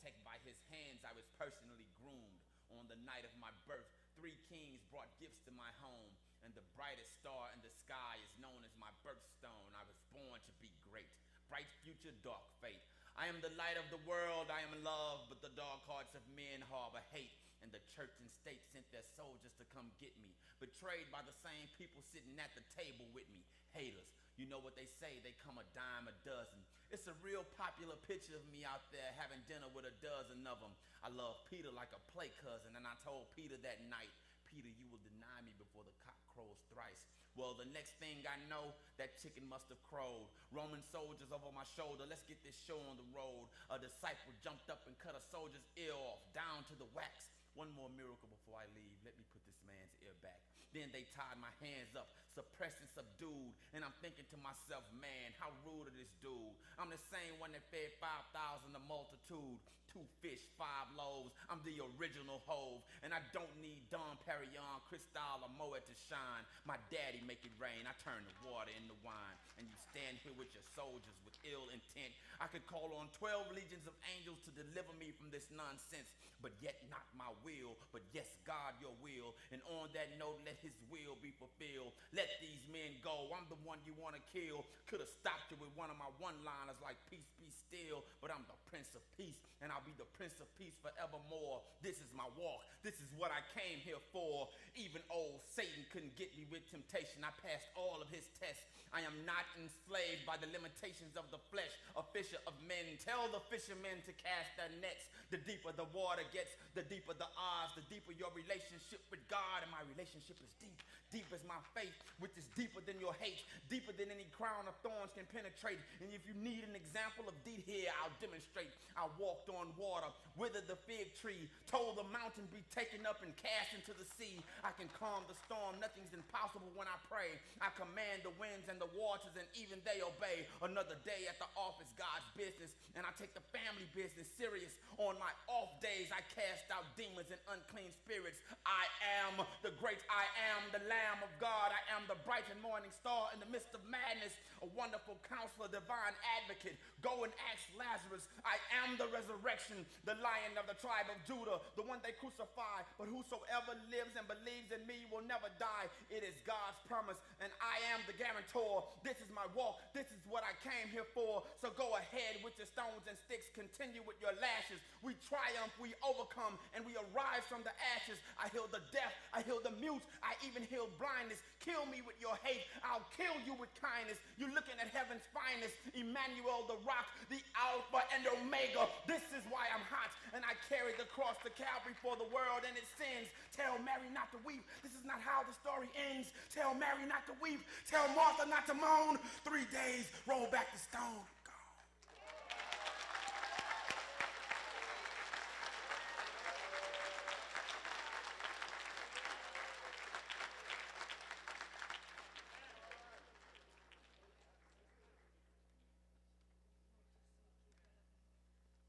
architect by his hands I was personally groomed. On the night of my birth, 3 kings brought gifts to my home, and the brightest star in the sky is known as my birthstone. I was born to be great. Bright future, dark fate. I am the light of the world, I am love, but the dark hearts of men harbor hate. And the church and state sent their soldiers to come get me, betrayed by the same people sitting at the table with me. Haters, you know what they say, they come a dime a dozen. It's a real popular picture of me out there having dinner with a dozen of them. I love Peter like a play cousin, and I told Peter that night, Peter, you will deny me before the cock crows thrice. Well, the next thing I know, that chicken must have crowed. Roman soldiers over my shoulder, let's get this show on the road. A disciple jumped up and cut a soldier's ear off, down to the wax. One more miracle before I leave. Let me put this man's ear back. Then they tied my hands up, suppressed and subdued. And I'm thinking to myself, man, how rude of this dude. I'm the same one that fed 5,000 a multitude. 2 fish, 5 loaves. I'm the original Hove. And I don't need Dom Perignon, Cristal, or Moet to shine. My daddy make it rain. I turn the water into wine. And you stand here with your soldiers with ill intent. I could call on 12 legions of angels to deliver me from this nonsense. But yet not my will, but yes, God, your will. And on that note, let his will be fulfilled. Let these men go. I'm the one you want to kill. Could have stopped you with one of my one-liners like peace be still, but I'm the Prince of Peace, and I'll be the Prince of Peace forevermore. This is my walk. This is what I came here for. Even old Satan couldn't get me with temptation. I passed all of his tests. I am not enslaved by the limitations of the flesh, a fisher of men. Tell the fishermen to cast their nets. The deeper the water gets, the deeper the odds, the deeper your relationship with God, and my relationship is deep. Deep as my faith, which is deeper than your hate, deeper than any crown of thorns can penetrate. And if you need an example of deep here, I'll demonstrate. I walked on water, withered the fig tree, told the mountain be taken up and cast into the sea. I can calm the storm, nothing's impossible when I pray. I command the winds and the waters, and even they obey. Another day at the office, God's business, and I take the family business serious. On my off days, I cast out demons and unclean spirits. I am the great I am, the Lamb of God. I am the bright and morning star in the midst of madness, a wonderful counselor, divine advocate. Go and ask Lazarus. I am the resurrection, the Lion of the tribe of Judah, the one they crucify. But whosoever lives and believes in me will never die. It is God's promise, and I am the guarantor. This is my walk. This is what I came here for. So go ahead with your stones and sticks. Continue with your lashes. We triumph, we overcome, and we arise from the ashes. I heal the deaf, I heal the mute, I even heal blindness. Kill me with your hate, I'll kill you with kindness. You're looking at heaven's finest, Emmanuel the rock, the Alpha and Omega. This is why I'm hot, and I carry the cross to Calvary for the world and its sins. Tell Mary not to weep, this is not how the story ends. Tell Mary not to weep, tell Martha not to moan. 3 days, roll back the stone.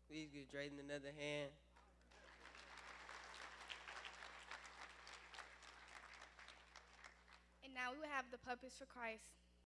Please give Dreyln another hand. And now we will have the Puppets for Christ.